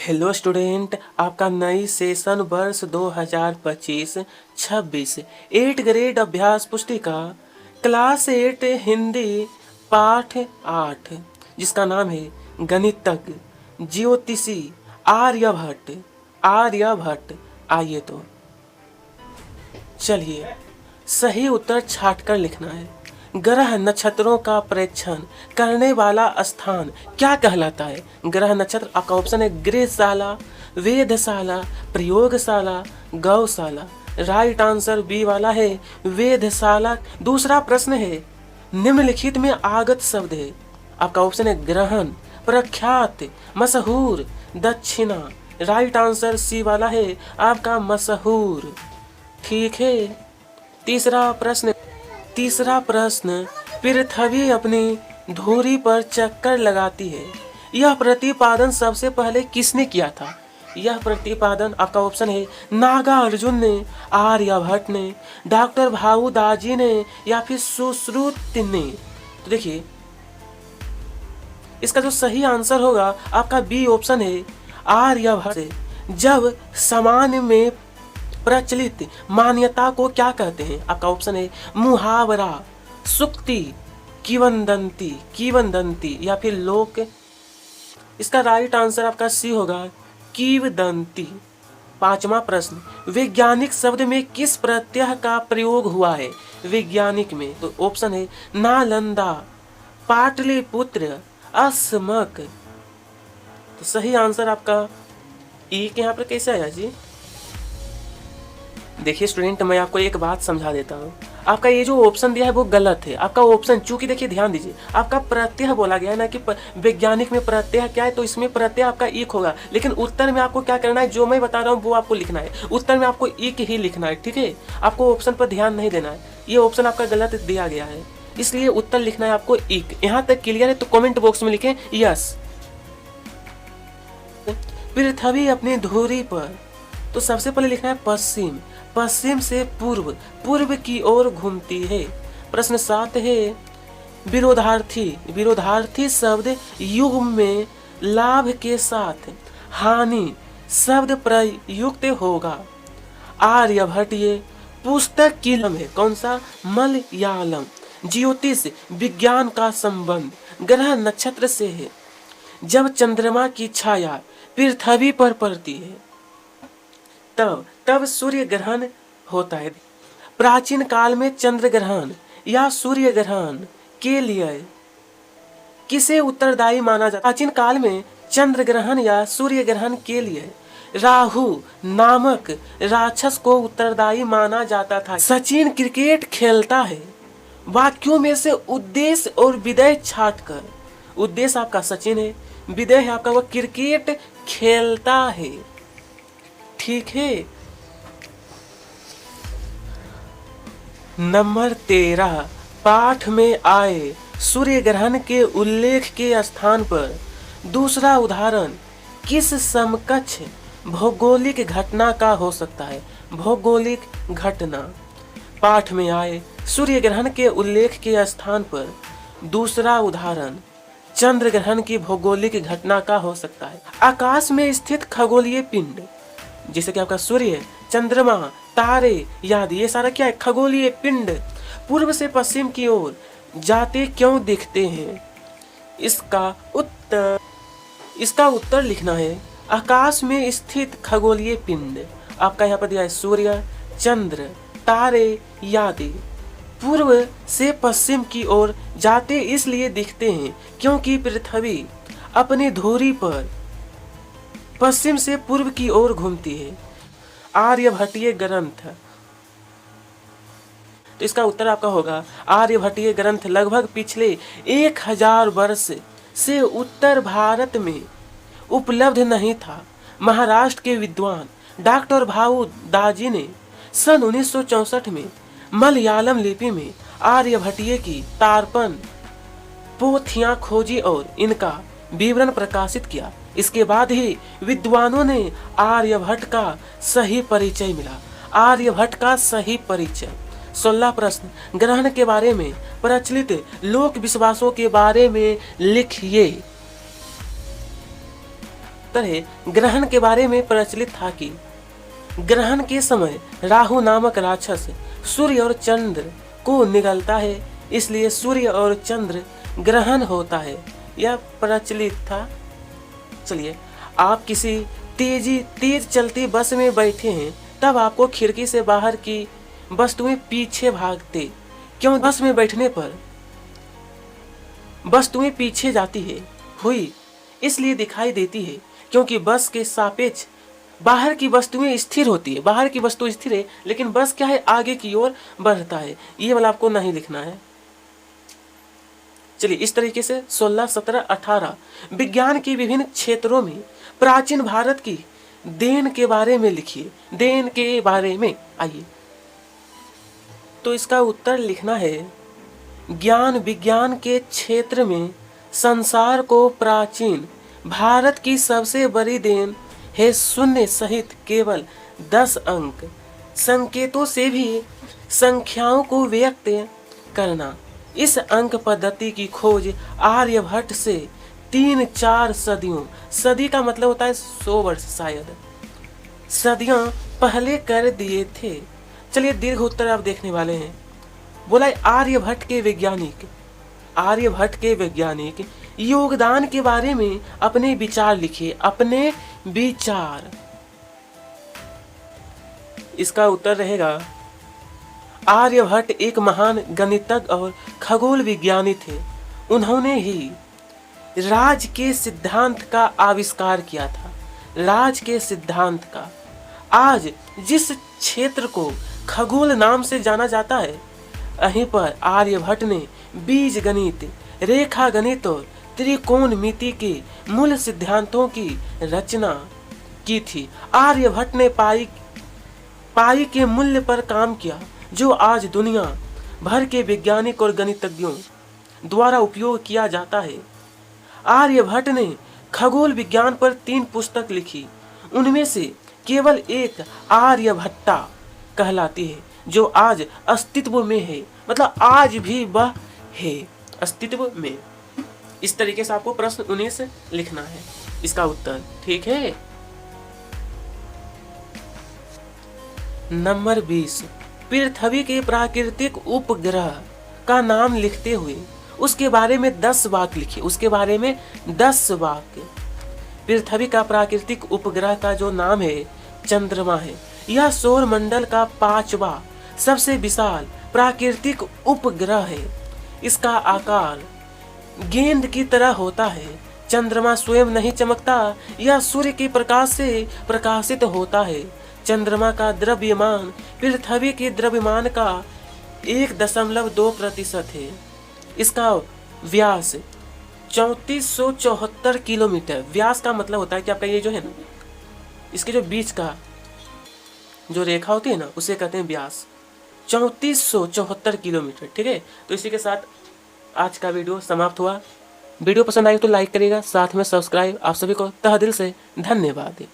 Hello student, आपका नई session वर्ष 2025-26 8 ग्रेड अभ्यास पुस्तिका क्लास 8 हिंदी पाठ 8 जिसका नाम है गणितज्ञ ज्योतिषी आर्यभट्ट। आइए तो चलिए सही उत्तर छाट कर लिखना है। ग्रह नक्षत्रों का परीक्षण करने वाला स्थान क्या कहलाता है? ग्रह नक्षत्र आपका ऑप्शन है गृहशाला, वेधशाला, प्रयोगशाला, गौशाला। राइट आंसर बी वाला है वेधशाला। दूसरा प्रश्न है निम्नलिखित में आगत शब्द है। आपका ऑप्शन है ग्रहण, प्रख्यात, मशहूर, दक्षिणा। राइट आंसर सी वाला है आपका मशहूर। ठीक है। तीसरा प्रश्न पृथ्वी अपनी धुरी पर चक्कर लगाती है, यह प्रतिपादन सबसे पहले किसने किया था? यह प्रतिपादन आपका ऑप्शन है नागार्जुन ने, आर्यभट्ट ने, डॉक्टर भाऊ दाजी ने या फिर सुश्रुत ने। तो देखिए इसका जो सही आंसर होगा आपका बी ऑप्शन है आर्यभट्ट। जब सामान्य में प्रचलित मान्यता को क्या कहते हैं? आपका ऑप्शन है मुहावरा, सुक्ति, किवदंती या फिर लोक। इसका राइट आंसर आपका सी होगा किवदंती। पांचवा प्रश्न वैज्ञानिक शब्द में किस प्रत्यय का प्रयोग हुआ है? वैज्ञानिक में तो ऑप्शन है नालंदा, पाटलिपुत्र, अस्मक। तो सही आंसर आपका ई के यहाँ पर कैसे आया जी? देखिए स्टूडेंट, मैं आपको एक बात समझा देता हूँ। आपका ये जो ऑप्शन दिया है वो गलत है। आपका ऑप्शन चूंकि देखिए ध्यान दीजिए, आपका प्रत्यय बोला गया है ना कि वैज्ञानिक में प्रत्यय क्या है, तो इसमें प्रत्यय आपका एक होगा। लेकिन उत्तर में आपको क्या करना है, जो मैं बता रहा हूँ वो आपको लिखना है। उत्तर में आपको एक ही लिखना है, ठीक है। आपको ऑप्शन पर ध्यान नहीं देना है। ये ऑप्शन आपका गलत दिया गया है, इसलिए उत्तर लिखना है आपको एक। यहाँ तक क्लियर है? तो कॉमेंट बॉक्स में लिखें यस। पृथ्वी अपनी धुरी पर, तो सबसे पहले लिखना है पश्चिम, पश्चिम से पूर्व, पूर्व की ओर घूमती है। प्रश्न 7 है विरोधार्थी शब्द युग में लाभ के साथ हानि शब्द प्रयुक्त होगा। आर्यभट्ट ये पुस्तक की नाम है कौन सा? मलयालम। ज्योतिष विज्ञान का संबंध ग्रह नक्षत्र से है। जब चंद्रमा की छाया पृथ्वी पर पड़ती है तब सूर्य ग्रहण होता है। प्राचीन काल में चंद्र ग्रहण या सूर्य ग्रहण के लिए किसे उत्तरदायी माना जाता? प्राचीन काल में चंद्र ग्रहण या सूर्य ग्रहण के लिए राहु नामक राक्षस को उत्तरदायी माना जाता था। सचिन क्रिकेट खेलता है। वाक्यों में से उद्देश्य और विधेय छांटकर, उद्देश्य आपका सचिन है, विधेय है आपका वह क्रिकेट खेलता है। ठीक है। नंबर 13 पाठ में आए सूर्य ग्रहण के उल्लेख के स्थान पर दूसरा उदाहरण किस समकक्ष भौगोलिक घटना का हो सकता है? भौगोलिक घटना। पाठ में आए सूर्य ग्रहण के उल्लेख के स्थान पर दूसरा उदाहरण चंद्र ग्रहण की भौगोलिक घटना का हो सकता है। आकाश में स्थित खगोलीय पिंड जैसे कि आपका सूर्य, चंद्रमा, तारे आदि, ये सारा क्या है? खगोलीय पिंड पूर्व से पश्चिम की ओर जाते क्यों दिखते हैं? इसका उत्तर लिखना है आकाश में स्थित खगोलीय पिंड। आपका यहाँ पर दिया है सूर्य, चंद्र, तारे आदि पूर्व से पश्चिम की ओर जाते इसलिए दिखते हैं क्योंकि पृथ्वी अपनी धुरी पर पश्चिम से पूर्व की ओर घूमती है। आर्यभट्टीय ग्रंथ, तो इसका उत्तर आपका होगा आर्यभट्टीय ग्रंथ लगभग पिछले 1000 वर्ष से उत्तर भारत में उपलब्ध नहीं था। महाराष्ट्र के विद्वान डॉक्टर भाऊ दाजी ने सन 1964 में मलयालम लिपि में आर्यभट्टीय की तारपन पोथियां खोजी और इनका विवरण प्रकाशित किया। इसके बाद ही विद्वानों ने आर्यभट्ट का सही परिचय मिला। आर्यभट्ट का सही परिचय। 16 प्रश्न ग्रहण के बारे में प्रचलित लोक विश्वासों के बारे में लिखिए। उत्तर है ग्रहण के बारे में प्रचलित था कि ग्रहण के समय राहु नामक राक्षस सूर्य और चंद्र को निगलता है, इसलिए सूर्य और चंद्र ग्रहण होता है, यह प्रचलित था। चलिए, आप किसी तेज चलती बस में बैठे हैं, तब आपको खिड़की से बाहर की वस्तुएं पीछे भागते क्यों? बस में बैठने पर वस्तुएं पीछे जाती है हुई इसलिए दिखाई देती है क्योंकि बस के सापेक्ष बाहर की वस्तुएं स्थिर होती है। बाहर की वस्तु स्थिर है लेकिन बस क्या है, आगे की ओर बढ़ता है। ये वाला आपको नहीं लिखना है। चलिए, इस तरीके से 16, 17, 18 विज्ञान के विभिन्न क्षेत्रों में प्राचीन भारत की देन के बारे में लिखिए। देन के बारे में आइए, तो इसका उत्तर लिखना है ज्ञान विज्ञान के क्षेत्र में संसार को प्राचीन भारत की सबसे बड़ी देन है शून्य सहित केवल 10 अंक संकेतों से भी संख्याओं को व्यक्त करना। इस अंक पद्धति की खोज आर्यभट्ट से 3-4 सदियों, सदी का मतलब होता है 100 वर्ष, शायद सदियां पहले कर दिए थे। चलिए, दीर्घ उत्तर आप देखने वाले हैं। बोला आर्यभट्ट के वैज्ञानिक योगदान के बारे में अपने विचार लिखिए। अपने विचार, इसका उत्तर रहेगा आर्यभट्ट एक महान गणितज्ञ और खगोल विज्ञानी थे। उन्होंने ही राज के सिद्धांत का आविष्कार किया था। राज के सिद्धांत का। आज जिस क्षेत्र को खगोल नाम से जाना जाता है, वहीं पर आर्यभट्ट ने बीज गणित, रेखा गणित और त्रिकोणमिति के मूल सिद्धांतों की रचना की थी। आर्यभट्ट ने पाई के मूल्य पर काम किया, जो आज दुनिया भर के वैज्ञानिक और गणितज्ञों द्वारा उपयोग किया जाता है। आर्यभट्ट ने खगोल विज्ञान पर 3 पुस्तक लिखी। उनमें से केवल एक आर्यभट्टा कहलाती है, जो आज अस्तित्व में है। मतलब आज भी वह है अस्तित्व में। इस तरीके से आपको प्रश्न 19 लिखना है, इसका उत्तर। ठीक है। नंबर 20, पृथ्वी के प्राकृतिक उपग्रह का नाम लिखते हुए उसके बारे में 10 वाक्य लिखिए। उसके बारे में 10 वाक्य। पृथ्वी का प्राकृतिक उपग्रह का जो नाम है चंद्रमा है। यह सौर मंडल का 5वां सबसे विशाल प्राकृतिक उपग्रह है। इसका आकार गेंद की तरह होता है। चंद्रमा स्वयं नहीं चमकता, यह सूर्य के प्रकाश से प्रकाशित होता है। चंद्रमा का द्रव्यमान पृथ्वी के द्रव्यमान का 1.2% है। इसका व्यास 3474 किलोमीटर। व्यास का मतलब होता है कि आपका ये जो है ना, इसके जो बीच का जो रेखा होती है ना, उसे कहते हैं व्यास। 3474 किलोमीटर। ठीक है। तो इसी के साथ आज का वीडियो समाप्त हुआ। वीडियो पसंद आई तो लाइक करिएगा, साथ में सब्सक्राइब। आप सभी को तहे दिल से धन्यवाद।